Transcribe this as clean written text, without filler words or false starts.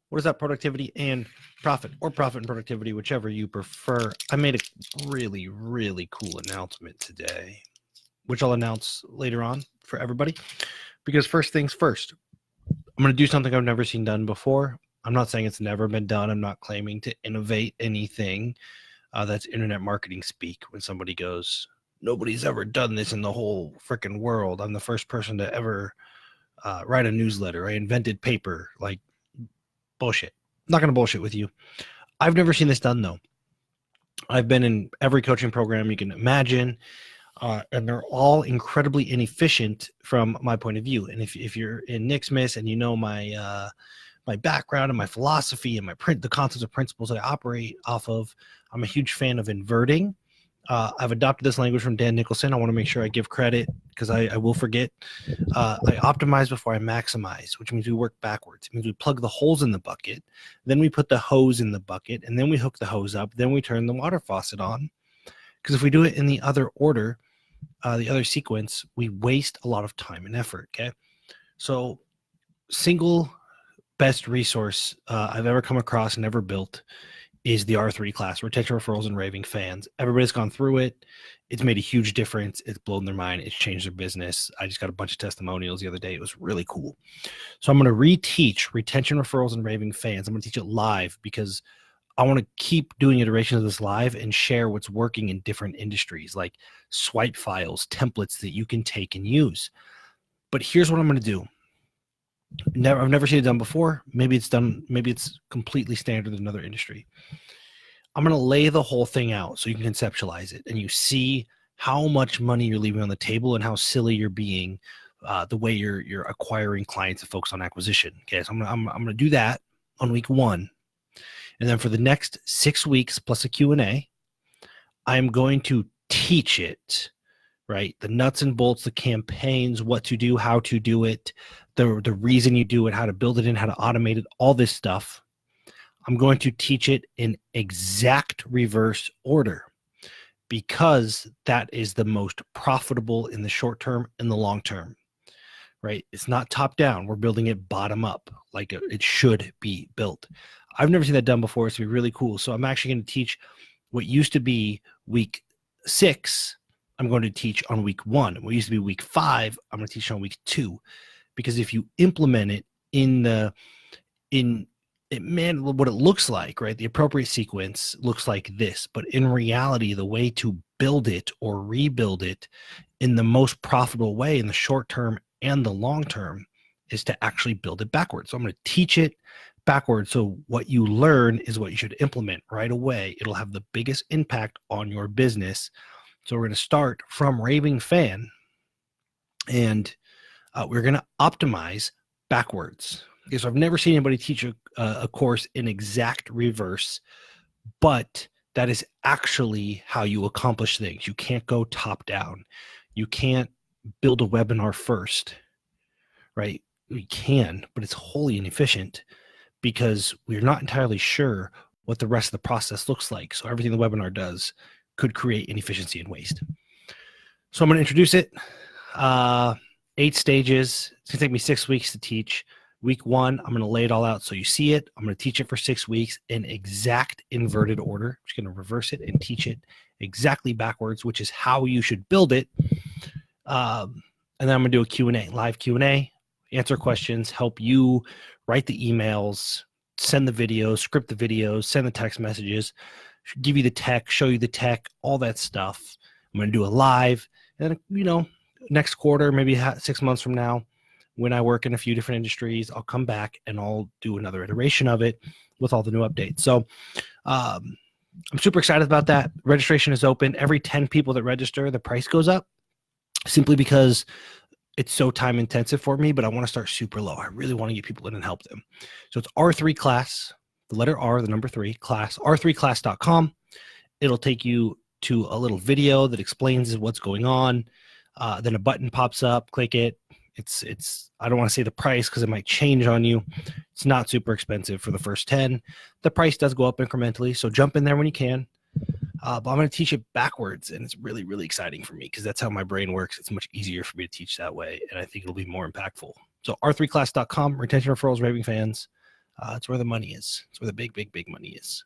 What is that? Productivity and profit, or profit and productivity, whichever you prefer. I made a really, really cool announcement today, which I'll announce later on for everybody. Because first things first, I'm going to do something I've never seen done before. I'm not saying it's never been done. I'm not claiming to innovate anything. That's internet marketing speak. When somebody goes, nobody's ever done this in the whole freaking world. I'm the first person to ever write a newsletter. I invented paper. Like, bullshit. I'm not going to bullshit with you. I've never seen this done, though. I've been in every coaching program you can imagine, and they're all incredibly inefficient from my point of view. And if you're in Nixmas and you know my background and my philosophy and the concepts of principles that I operate off of, I'm a huge fan of inverting. I've adopted this language from Dan Nicholson. I want to make sure I give credit because I will forget. I optimize before I maximize, which means we work backwards. It means we plug the holes in the bucket, then we put the hose in the bucket, and then we hook the hose up, then we turn the water faucet on. Because if we do it in the other order, the other sequence, we waste a lot of time and effort, okay? So single best resource I've ever come across and ever built is the R3 class, Retention, Referrals, and Raving Fans. Everybody's gone through it. It's made a huge difference. It's blown their mind. It's changed their business. I just got a bunch of testimonials the other day. It was really cool. So I'm going to reteach Retention, Referrals, and Raving Fans. I'm going to teach it live because I want to keep doing iterations of this live and share what's working in different industries, like swipe files, templates that you can take and use. But here's what I'm going to do. I've never seen it done before. Maybe it's done. Maybe it's completely standard in another industry. I'm going to lay the whole thing out so you can conceptualize it and you see how much money you're leaving on the table and how silly you're being, the way you're acquiring clients and folks on acquisition. Okay, so I'm going to do that on week 1, and then for the next 6 weeks plus a Q&A, I'm going to teach it. Right, the nuts and bolts, the campaigns, what to do, how to do it, the reason you do it, how to build it in, how to automate it, all this stuff. I'm going to teach it in exact reverse order because that is the most profitable in the short term and the long term, right? It's not top down. We're building it bottom up like it should be built. I've never seen that done before. It's going to be really cool. So I'm actually going to teach what used to be week 6. I'm going to teach on week 1. What used to be week 5, I'm going to teach on week 2. Because if you implement it what it looks like, right? The appropriate sequence looks like this. But in reality, the way to build it or rebuild it in the most profitable way in the short term and the long term is to actually build it backwards. So I'm going to teach it backwards. So what you learn is what you should implement right away. It'll have the biggest impact on your business. So we're going to start from Raving Fan, and we're going to optimize backwards. Okay, so I've never seen anybody teach a course in exact reverse, but that is actually how you accomplish things. You can't go top down. You can't build a webinar first, right? We can, but it's wholly inefficient because we're not entirely sure what the rest of the process looks like. So everything the webinar does could create inefficiency and waste. So I'm going to introduce it. 8 stages. It's going to take me 6 weeks to teach. Week 1, I'm going to lay it all out so you see it. I'm going to teach it for 6 weeks in exact inverted order. I'm just going to reverse it and teach it exactly backwards, which is how you should build it. And then I'm going to do a Q&A, live Q&A, answer questions, help you write the emails, send the videos, script the videos, send the text messages, give you the tech, show you the tech, all that stuff. I'm going to do a live. And then, next quarter, maybe 6 months from now, when I work in a few different industries, I'll come back and I'll do another iteration of it with all the new updates. So I'm super excited about that. Registration is open. Every 10 people that register, the price goes up simply because it's so time intensive for me, but I want to start super low. I really want to get people in and help them. So it's R3 class, the letter R, the number 3, class, r3class.com. It'll take you to a little video that explains what's going on. Then a button pops up, click it. It's I don't want to say the price because it might change on you. It's not super expensive for the first 10. The price does go up incrementally, so jump in there when you can. But I'm going to teach it backwards, and it's really, really exciting for me because that's how my brain works. It's much easier for me to teach that way, and I think it'll be more impactful. So r3class.com, retention, referrals, raving fans. It's where the money is. It's where the big, big, big money is.